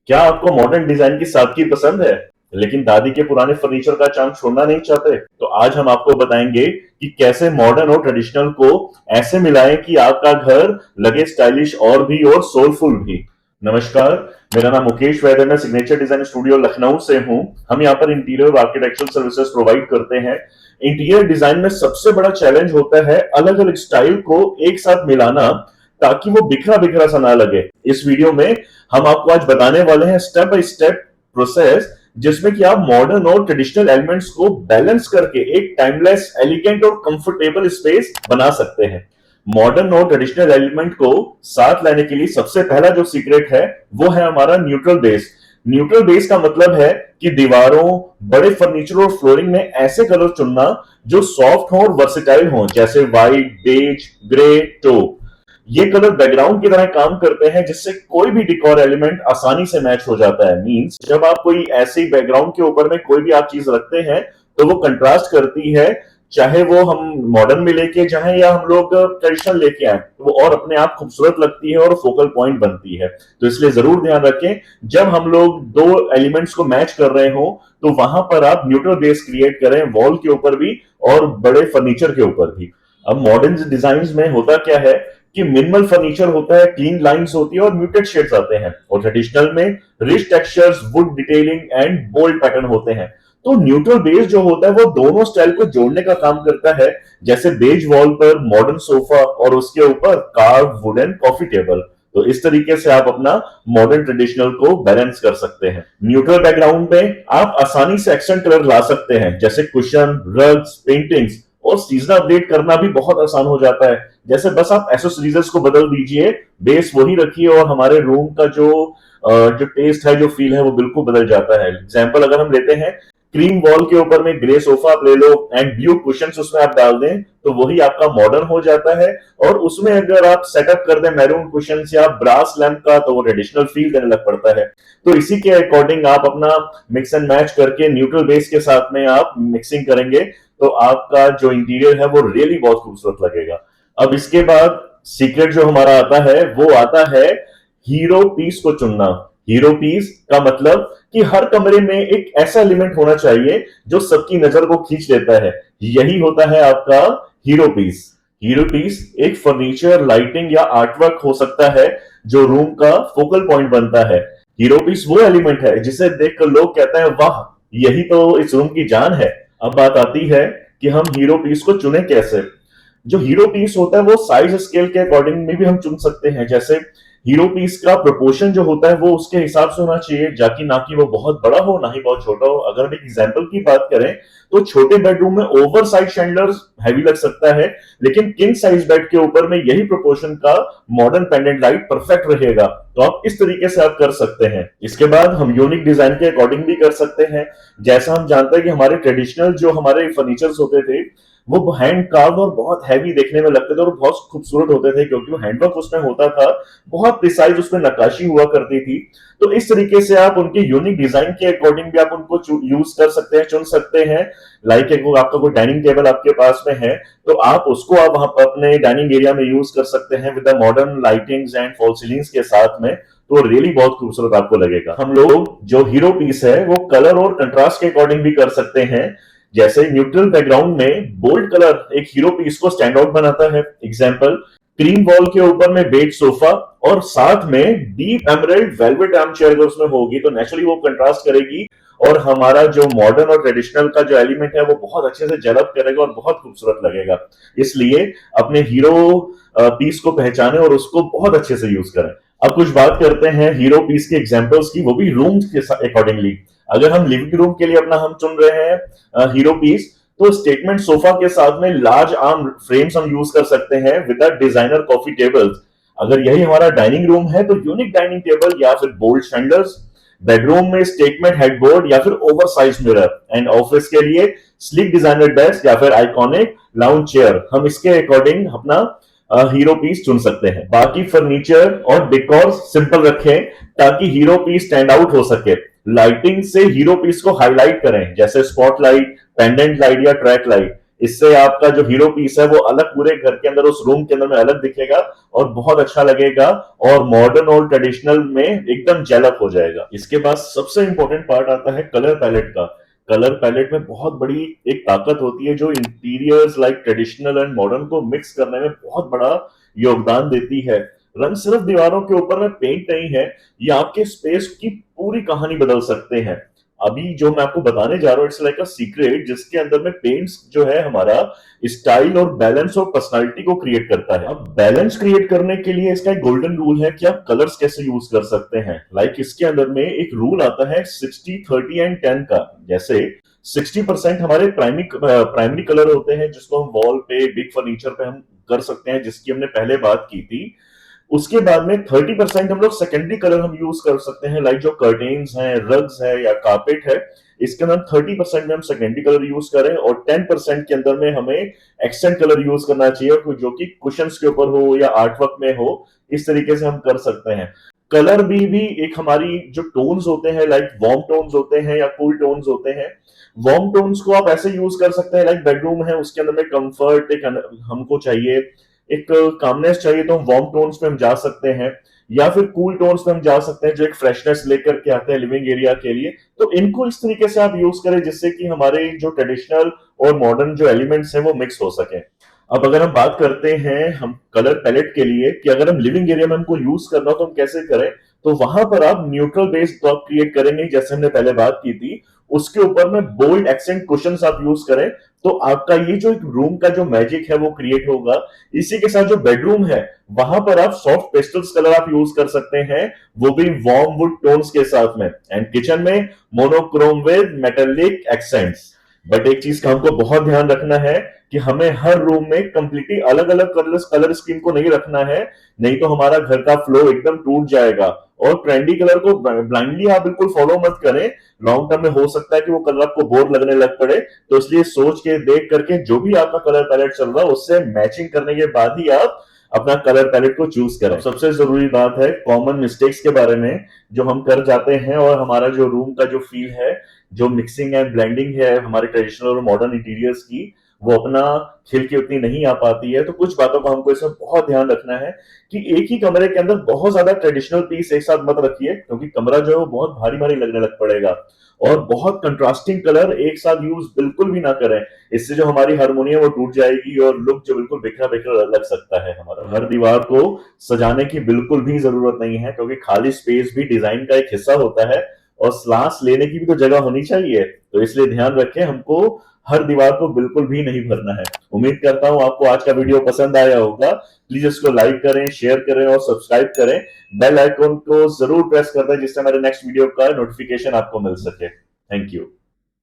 क्या आपको modern design की सादगी पसंद है, लेकिन दादी के पुराने फर्नीचर का चार्म छोड़ना नहीं चाहते? तो आज हम आपको बताएंगे कि कैसे मॉडर्न और ट्रेडिशनल को ऐसे मिलाएं कि आपका घर लगे स्टाइलिश और भी और सोलफुल भी। नमस्कार, मेरा नाम मुकेश वैद्य, मैं सिग्नेचर डिजाइन स्टूडियो लखनऊ से हूं। हम यहाँ पर इंटीरियर और आर्किटेक्चरल सर्विसेज प्रोवाइड करते हैं। इंटीरियर डिजाइन में सबसे बड़ा चैलेंज होता है अलग अलग स्टाइल को एक साथ मिलाना, ताकि वो बिखरा बिखरा सा ना लगे। इस वीडियो में हम आपको आज बताने वाले हैं स्टेप बाय स्टेप प्रोसेस, जिसमें कि आप मॉडर्न और ट्रेडिशनल एलिमेंट्स को बैलेंस करके एक टाइमलेस, एलिगेंट और कंफर्टेबल स्पेस बना सकते हैं। मॉडर्न और ट्रेडिशनल एलिमेंट को साथ लाने के लिए सबसे पहला जो सीक्रेट है वो है हमारा न्यूट्रल बेस। न्यूट्रल बेस का मतलब है कि दीवारों, बड़े फर्नीचर और फ्लोरिंग में ऐसे कलर चुनना जो सॉफ्ट हो और वर्सेटाइल हो, जैसे व्हाइट, बेज, ग्रे, टो। ये कलर बैकग्राउंड की तरह काम करते हैं, जिससे कोई भी डिकोर एलिमेंट आसानी से मैच हो जाता है। मींस जब आप कोई ऐसी बैकग्राउंड के ऊपर में कोई भी आप चीज रखते हैं तो वो कंट्रास्ट करती है, चाहे वो हम मॉडर्न में लेके जाएं या हम लोग ट्रेडिशनल लेके आए, वो और अपने आप खूबसूरत लगती है और फोकल पॉइंट बनती है। तो इसलिए जरूर ध्यान रखें, जब हम लोग दो एलिमेंट्स को मैच कर रहे हो तो वहां पर आप न्यूट्रल बेस क्रिएट करें, वॉल के ऊपर भी और बड़े फर्नीचर के ऊपर भी। अब मॉडर्न डिजाइन में होता क्या है कि मिनिमल फर्नीचर होता है, क्लीन लाइंस होती है और म्यूटेड शेड्स आते हैं, और ट्रेडिशनल में rich textures, wood detailing and bold pattern होते हैं। तो न्यूट्रल बेस जो होता है वो दोनों स्टाइल को जोड़ने का काम करता है, जैसे बेज वॉल पर मॉडर्न सोफा और उसके ऊपर कार्व वुडन कॉफी टेबल। तो इस तरीके से आप अपना मॉडर्न ट्रेडिशनल को बैलेंस कर सकते हैं। न्यूट्रल बैकग्राउंड में आप आसानी से एक्सेंट कलर ला सकते हैं, जैसे कुशन, रग्स, पेंटिंग्स, और सीजन अपडेट करना भी बहुत आसान हो जाता है। जैसे बस आप एसेसरीज को बदल दीजिए, बेस वही रखिए और हमारे रूम का जो टेस्ट है, जो फील है, वो बिल्कुल बदल जाता है। एग्जाम्पल अगर हम लेते हैं, क्रीम वॉल के ऊपर में ग्रे सोफा आप ले लो एंड ब्लू कुशन्स उसमें आप डाल दें, तो वही आपका मॉडर्न हो जाता है। और उसमें अगर आप सेटअप कर दें मैरून कुशन्स या ब्रास लैंप का, तो वो ट्रेडिशनल फील देने लग पड़ता है। तो इसी के अकॉर्डिंग आप अपना मिक्स एंड मैच करके न्यूट्रल बेस के साथ में आप मिक्सिंग करेंगे, तो आपका जो इंटीरियर है वो रियली बहुत खूबसूरत लगेगा। अब इसके बाद सीक्रेट जो हमारा आता है वो आता है हीरो पीस को चुनना। हीरो पीस का मतलब कि हर कमरे में एक ऐसा एलिमेंट होना चाहिए जो सबकी नजर को खींच लेता है। यही होता है आपका हीरो पीस। हीरो पीस एक फर्नीचर, लाइटिंग या आर्टवर्क हो सकता है जो रूम का फोकल पॉइंट बनता है। हीरो पीस वो एलिमेंट है जिसे देखकर लोग कहते हैं, वाह, यही तो इस रूम की जान है। अब बात आती है कि हम हीरो पीस को चुने कैसे। जो हीरो पीस होता है वो साइज स्केल के अकॉर्डिंग में भी हम चुन सकते हैं। जैसे हीरो पीस का प्रोपोर्शन जो होता है वो उसके हिसाब से होना चाहिए, जाकि ना कि वो बहुत बड़ा हो ना ही बहुत छोटा हो। अगर हम एक एग्जांपल की बात करें तो छोटे बेडरूम में ओवर साइज शैंडलर हैवी लग सकता है, लेकिन किंग साइज बेड के ऊपर में यही प्रोपोर्शन का मॉडर्न पेंडेंट लाइट परफेक्ट रहेगा। तो आप इस तरीके से आप कर सकते हैं। इसके बाद हम यूनिक डिजाइन के अकॉर्डिंग भी कर सकते हैं। जैसा हम जानते हैं कि हमारे ट्रेडिशनल जो हमारे फर्नीचर्स होते थे वो हैंड कार्व और बहुत हैवी देखने में लगते थे और बहुत खूबसूरत होते थे, क्योंकि वो हैंडवर्क उसमें होता था, बहुत प्रिसाइज उसमें नक्काशी हुआ करती थी। तो इस तरीके से आप उनके यूनिक डिजाइन के अकॉर्डिंग भी आप उनको यूज कर सकते हैं, चुन सकते हैं। लाइक एक आपका कोई डाइनिंग टेबल आपके पास में है तो आप उसको आप वहां पर अपने डाइनिंग एरिया में यूज कर सकते हैं with the modern lightings and fall ceilings के साथ में। तो रियली बहुत खूबसूरत आपको लगेगा। हम लोग जो हीरो पीस है वो कलर और कंट्रास्ट के अकॉर्डिंग भी कर सकते हैं। जैसे न्यूट्रल बैकग्राउंड में बोल्ड कलर एक हीरो पीस को स्टैंड आउट बनाता है। एग्जांपल, क्रीम वॉल के ऊपर में बेज सोफा और साथ में deep emerald velvet arm chair अगर उसमें होगी तो नेचुरली वो कंट्रास्ट करेगी और हमारा जो मॉडर्न और ट्रेडिशनल का जो एलिमेंट है वो बहुत अच्छे से डेवलप करेगा और बहुत खूबसूरत लगेगा। इसलिए अपने हीरो पीस को पहचाने और उसको बहुत अच्छे से यूज करें। अब कुछ बात करते हैं हीरो पीस के एग्जांपल्स की, वो भी रूम के अकॉर्डिंगली। अगर हम लिविंग रूम के लिए अपना हम चुन रहे हैं हीरो पीस, तो स्टेटमेंट सोफा के साथ में लार्ज आर्म फ्रेम्स हम यूज कर सकते हैं विद डिजाइनर कॉफी टेबल्स। अगर यही हमारा डाइनिंग रूम है तो यूनिक डाइनिंग टेबल या फिर बोल्ड शैंडल्स। बेडरूम में स्टेटमेंट हेडबोर्ड या फिर over size mirror. And office के लिए स्लिक डिजाइनर डेस्क या फिर आइकॉनिक लाउंज चेयर। हम इसके अकॉर्डिंग अपना हीरो पीस चुन सकते हैं। बाकी फर्नीचर और डेकोर सिंपल रखें ताकि हीरो पीस स्टैंड आउट हो सके। लाइटिंग से हीरो पीस को हाईलाइट करें, जैसे स्पॉटलाइट, पेंडेंट लाइट या ट्रैक लाइट। इससे आपका जो हीरो पीस है वो अलग पूरे घर के अंदर उस रूम के अंदर में अलग दिखेगा और बहुत अच्छा लगेगा और मॉडर्न और ट्रेडिशनल में एकदम जेलअप हो जाएगा। इसके बाद सबसे इंपॉर्टेंट पार्ट आता है कलर पैलेट का। कलर पैलेट में बहुत बड़ी एक ताकत होती है जो interiors like traditional and modern को मिक्स करने में बहुत बड़ा योगदान देती है। रंग सिर्फ दीवारों के ऊपर में पेंट नहीं है, ये आपके स्पेस की पूरी कहानी बदल सकते हैं। अभी जो मैं आपको बताने जा रहा हूँ इट्स लाइक अ सीक्रेट, जिसके अंदर में पेंट्स जो है हमारा स्टाइल और बैलेंस और पर्सनालिटी को क्रिएट करता है। अब बैलेंस क्रिएट करने के लिए इसका एक गोल्डन रूल है कि आप कलर्स कैसे यूज कर सकते हैं। लाइक इसके अंदर में एक रूल आता है 60-30-10 का। जैसे 60% हमारे प्राइमरी कलर होते हैं जिसको हम वॉल पे बिग फर्नीचर पे हम कर सकते हैं, जिसकी हमने पहले बात की थी। उसके बाद में 30% हम लोग सेकेंडरी कलर हम यूज कर सकते हैं, लाइक जो कर्टेन्स हैं, रग्स है या कारपेट है, इसके अंदर 30% में हम सेकेंडरी कलर यूज करें और 10% के अंदर में हमें एक्सेंट कलर यूज करना चाहिए जो कि कुशंस के ऊपर हो या आर्टवर्क में हो। इस तरीके से हम कर सकते हैं। कलर भी एक हमारी जो टोन्स होते हैं लाइक वार्म टोन्स होते हैं या कूल टोन्स होते हैं। वार्म टोन्स को आप ऐसे यूज कर सकते हैं लाइक बेडरूम है उसके अंदर में कंफर्ट एक हमको चाहिए, एक कामनेस चाहिए तो हम वार्म टोन्स पे हम जा सकते हैं, या फिर कूल टोन्स पे हम जा सकते हैं जो एक फ्रेशनेस लेकर के आते हैं लिविंग एरिया के लिए। तो इनको इस तरीके से आप यूज करें जिससे कि हमारे जो ट्रेडिशनल और मॉडर्न जो एलिमेंट्स हैं वो मिक्स हो सके। अब अगर हम बात करते हैं हम कलर पैलेट के लिए कि अगर हम लिविंग एरिया में हमको यूज करना हो तो हम कैसे करें, तो वहां पर आप न्यूट्रल बेस तो आप क्रिएट करेंगे जैसे हमने पहले बात की थी। उसके ऊपर में बोल्ड एक्सेंट कुशंस आप यूज करें तो आपका ये जो एक रूम का जो मैजिक है वो क्रिएट होगा। इसी के साथ जो बेडरूम है वहां पर आप सॉफ्ट पेस्टल्स कलर आप यूज कर सकते हैं, वो भी वार्म वुड टोन्स के साथ में। एंड किचन में monochrome with metallic accents. But एक चीज का हमको बहुत ध्यान रखना है कि हमें हर रूम में कंप्लीटली अलग अलग कलर स्कीम को नहीं रखना है, नहीं तो हमारा घर का फ्लो एकदम टूट जाएगा। और ट्रेंडी कलर को ब्लाइंडली आप बिल्कुल फॉलो मत करें, लॉन्ग टर्म में हो सकता है कि वो कलर आपको बोर लगने लग पड़े। तो इसलिए सोच के देख करके जो भी आपका कलर पैलेट चल रहा है उससे मैचिंग करने के बाद ही आप अपना कलर पैलेट को चूज करें। सबसे जरूरी बात है कॉमन मिस्टेक्स के बारे में जो हम कर जाते हैं और हमारा जो रूम का जो फील है, जो मिक्सिंग एंड ब्लेंडिंग है हमारे ट्रेडिशनल और मॉडर्न इंटीरियर्स की, वो अपना खिल के उतनी नहीं आ पाती है। तो कुछ बातों का हमको इसमें बहुत ध्यान रखना है कि एक ही कमरे के अंदर बहुत ज्यादा ट्रेडिशनल पीस एक साथ मत रखिए, क्योंकि कमरा जो है वो बहुत भारी भारी लगने लग पड़ेगा। और बहुत कंट्रास्टिंग कलर एक साथ यूज बिल्कुल भी ना करें, इससे जो हमारी हारमोनी है वो टूट जाएगी और लुक जो बिल्कुल बिखरा बिखरा लग सकता है हमारा। हर दीवार को सजाने की बिल्कुल भी जरूरत नहीं है, क्योंकि खाली स्पेस भी डिजाइन का एक हिस्सा होता है और सांस लेने की भी तो जगह होनी चाहिए। तो इसलिए ध्यान रखें हमको हर दीवार को बिल्कुल भी नहीं भरना है। उम्मीद करता हूं आपको आज का वीडियो पसंद आया होगा। प्लीज इसको लाइक करें, शेयर करें और सब्सक्राइब करें। बेल आइकॉन को जरूर प्रेस कर दें जिससे हमारे नेक्स्ट वीडियो का नोटिफिकेशन आपको मिल सके। Thank you.